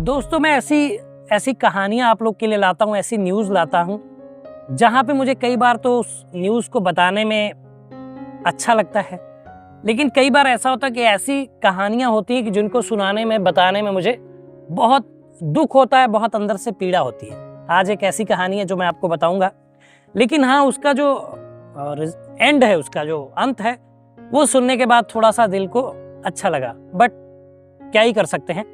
दोस्तों मैं ऐसी कहानियां आप लोग के लिए लाता हूं, ऐसी न्यूज़ लाता हूं जहां पे मुझे कई बार तो उस न्यूज़ को बताने में अच्छा लगता है, लेकिन कई बार ऐसा होता है कि ऐसी कहानियां होती हैं कि जिनको सुनाने में, बताने में मुझे बहुत दुख होता है, बहुत अंदर से पीड़ा होती है। आज एक ऐसी कहानी है जो मैं आपको बताऊंगा, लेकिन हाँ, उसका जो एंड है, उसका जो अंत है, वो सुनने के बाद थोड़ा सा दिल को अच्छा लगा। बट क्या ही कर सकते हैं।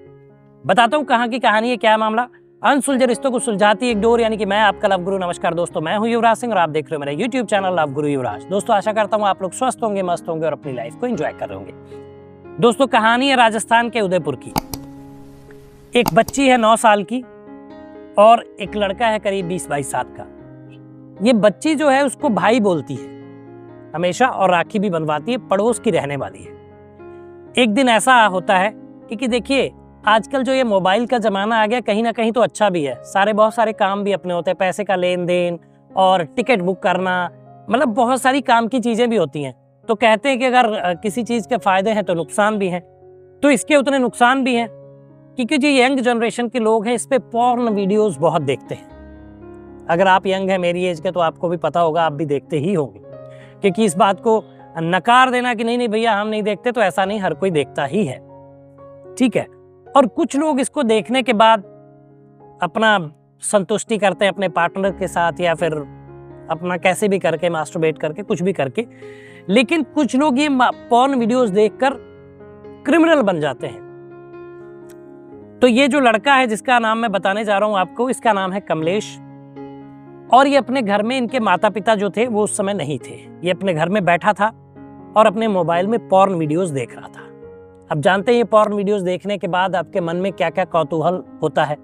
बताता हूँ कहाँ की कहानी है, क्या मामला। अनसुलझे रिश्तों को सुलझाती एक डोर, यानी कि मैं आपका लव गुरु। नमस्कार दोस्तों, मैं हूँ युवराज सिंह और आप देख रहे हो मेरा यूट्यूब चैनल लव गुरु युवराज। दोस्तों आशा करता हूँ आप लोग स्वस्थ होंगे, मस्त होंगे और अपनी लाइफ को एंजॉय कर रहे होंगे। दोस्तों कहानी है राजस्थान के उदयपुर की। एक बच्ची है 9 साल की और एक लड़का है करीब 20-22 साल का। ये बच्ची जो है उसको भाई बोलती है हमेशा और राखी भी बनवाती है, पड़ोस की रहने वाली है। एक दिन ऐसा होता है कि देखिए आजकल जो ये मोबाइल का जमाना आ गया, कहीं ना कहीं तो अच्छा भी है। बहुत सारे काम भी अपने होते हैं, पैसे का लेन देन और टिकट बुक करना, मतलब बहुत सारी काम की चीजें भी होती हैं। तो कहते हैं कि अगर किसी चीज के फायदे हैं तो नुकसान भी हैं। तो इसके उतने नुकसान भी हैं क्योंकि जो यंग जनरेशन के लोग हैं इस पे पॉर्न वीडियोस बहुत देखते हैं। अगर आप यंग हैं, मेरी एज के, तो आपको भी पता होगा, आप भी देखते ही होंगे। क्योंकि इस बात को नकार देना कि नहीं नहीं भैया हम नहीं देखते, तो ऐसा नहीं, हर कोई देखता ही है, ठीक है। और कुछ लोग इसको देखने के बाद अपना संतुष्टि करते हैं अपने पार्टनर के साथ, या फिर अपना कैसे भी करके मास्टरबेट करके, कुछ भी करके। लेकिन कुछ लोग ये पॉर्न वीडियोस देखकर क्रिमिनल बन जाते हैं। तो ये जो लड़का है जिसका नाम मैं बताने जा रहा हूं आपको, इसका नाम है कमलेश। और ये अपने घर में, इनके माता पिता जो थे वो उस समय नहीं थे। ये अपने घर में बैठा था और अपने मोबाइल में पॉर्न वीडियोस देख रहा था। अब जानते हैं ये पॉर्न वीडियोस देखने के बाद आपके मन में क्या क्या कौतूहल होता है।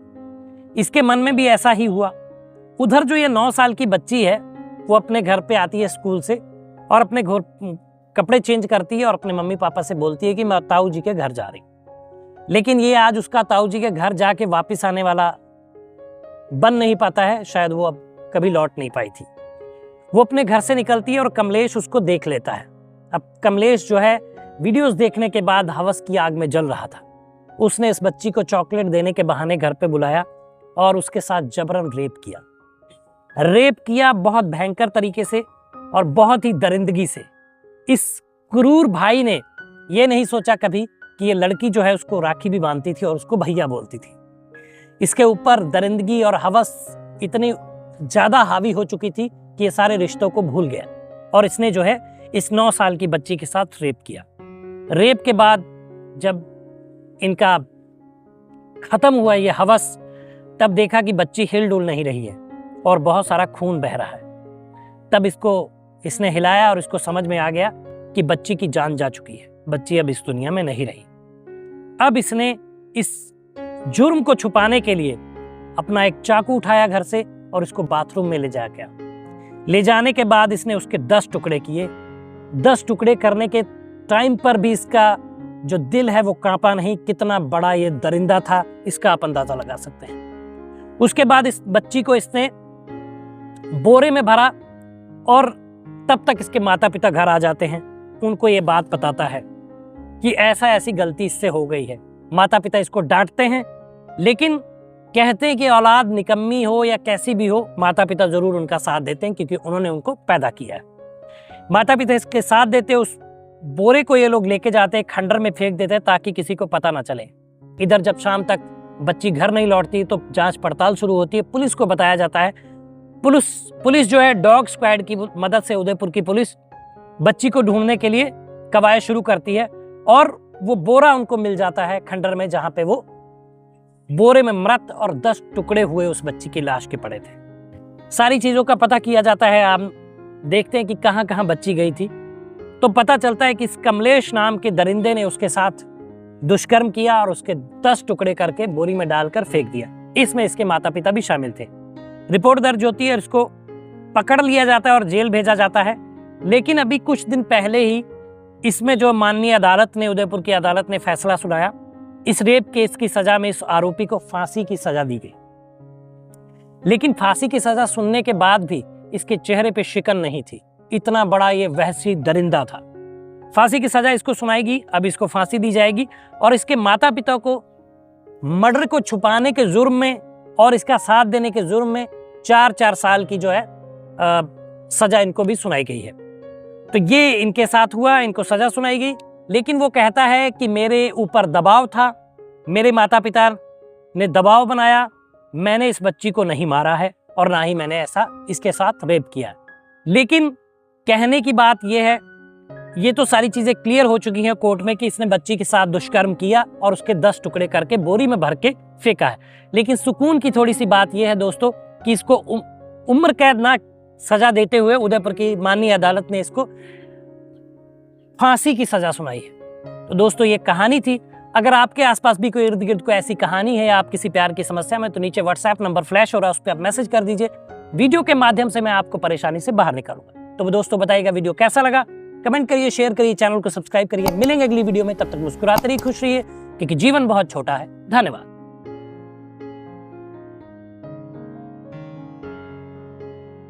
इसके मन में भी ऐसा ही हुआ। उधर जो ये 9 साल की बच्ची है वो अपने घर पे आती है स्कूल से और अपने घर कपड़े चेंज करती है और अपने मम्मी पापा से बोलती है कि मैं ताऊ जी के घर जा रही। लेकिन ये आज उसका ताऊ जी के घर जाके वापिस आने वाला बन नहीं पाता है, शायद वो अब कभी लौट नहीं पाई थी। वो अपने घर से निकलती है और कमलेश उसको देख लेता है। अब कमलेश जो है वीडियोस देखने के बाद हवस की आग में जल रहा था। उसने इस बच्ची को चॉकलेट देने के बहाने घर पे बुलाया और उसके साथ जबरन रेप किया बहुत भयंकर तरीके से और बहुत ही दरिंदगी से। इस क्रूर भाई ने ये नहीं सोचा कभी कि ये लड़की जो है उसको राखी भी बांधती थी और उसको भैया बोलती थी। इसके ऊपर दरिंदगी और हवस इतनी ज्यादा हावी हो चुकी थी कि ये सारे रिश्तों को भूल गया और इसने जो है इस 9 साल की बच्ची के साथ रेप किया। रेप के बाद जब इनका खत्म हुआ ये हवस, तब देखा कि बच्ची हिल डुल नहीं रही है और बहुत सारा खून बह रहा है। तब इसने हिलाया और इसको समझ में आ गया कि बच्ची की जान जा चुकी है, बच्ची अब इस दुनिया में नहीं रही। अब इसने इस जुर्म को छुपाने के लिए अपना एक चाकू उठाया घर से और इसको बाथरूम में ले गया। ले जाने के बाद इसने उसके 10 टुकड़े किए। 10 टुकड़े करने के टाइम पर भी इसका जो दिल है वो कांपा नहीं। कितना बड़ा ये दरिंदा था इसका आप अंदाजा लगा सकते हैं। उसके बाद इस बच्ची को इसने बोरे में भरा और तब तक इसके माता पिता घर आ जाते हैं। उनको ये बात बताता है कि ऐसी गलती इससे हो गई है। माता पिता इसको डांटते हैं, लेकिन कहते हैं कि औलाद निकम्मी हो या कैसी भी हो, माता पिता जरूर उनका साथ देते हैं क्योंकि उन्होंने उनको पैदा किया है। माता पिता इसके साथ देते। उस बोरे को ये लोग लेके जाते हैं, खंडर में फेंक देते हैं ताकि किसी को पता ना चले। इधर जब शाम तक बच्ची घर नहीं लौटती तो जांच पड़ताल शुरू होती है। पुलिस को बताया जाता है। पुलिस जो है डॉग स्क्वाड की मदद से, उदयपुर की पुलिस बच्ची को ढूंढने के लिए कवायद शुरू करती है और वो बोरा उनको मिल जाता है खंडर में, जहां पे वो बोरे में मृत और 10 टुकड़े हुए उस बच्ची की लाश के पड़े थे। सारी चीजों का पता किया जाता है। आप देखते हैं कि कहां कहां बच्ची गई थी। तो पता चलता है कि इस कमलेश नाम के दरिंदे ने उसके साथ दुष्कर्म किया और उसके 10 टुकड़े करके बोरी में डालकर फेंक दिया। इसमें इसके माता पिता भी शामिल थे। रिपोर्ट दर्ज होती है, इसको पकड़ लिया जाता है और जेल भेजा जाता है। लेकिन अभी कुछ दिन पहले ही इसमें जो माननीय अदालत ने, उदयपुर की अदालत ने फैसला सुनाया। इस रेप केस की सजा में इस आरोपी को फांसी की सजा दी गई। लेकिन फांसी की सजा सुनने के बाद भी इसके चेहरे पे शिकन नहीं थी। इतना बड़ा ये वहशी दरिंदा था। फांसी की सजा इसको सुनाएगी, अब इसको फांसी दी जाएगी और इसके माता पिता को मर्डर को छुपाने के जुर्म में और इसका साथ देने के जुर्म में 4-4 साल की जो है सजा इनको भी सुनाई गई है। तो ये इनके साथ हुआ, इनको सजा सुनाई गई। लेकिन वो कहता है कि मेरे ऊपर दबाव था, मेरे माता पिता ने दबाव बनाया, मैंने इस बच्ची को नहीं मारा है और ना ही मैंने ऐसा इसके साथ रेप किया। लेकिन कहने की बात यह है, ये तो सारी चीजें क्लियर हो चुकी हैं कोर्ट में कि इसने बच्ची के साथ दुष्कर्म किया और उसके 10 टुकड़े करके बोरी में भर के फेंका है। लेकिन सुकून की थोड़ी सी बात यह है दोस्तों कि इसको उम्र कैद ना सजा देते हुए उदयपुर की माननीय अदालत ने इसको फांसी की सजा सुनाई है। तो दोस्तों ये कहानी थी। अगर आपके आसपास भी कोई इर्द गिर्द कोई ऐसी कहानी है या आप किसी प्यार की समस्या में, तो नीचे व्हाट्सएप नंबर फ्लैश हो रहा है, उस पर आप मैसेज कर दीजिए। वीडियो के माध्यम से मैं आपको परेशानी से बाहर निकालूंगा। तो दोस्तों बताइएगा वीडियो कैसा लगा, कमेंट करिए, शेयर करिए, चैनल को सब्सक्राइब करिए। मिलेंगे अगली वीडियो में, तब तक मुस्कुराते रहिए, खुश रहिए, क्योंकि जीवन बहुत छोटा है। धन्यवाद।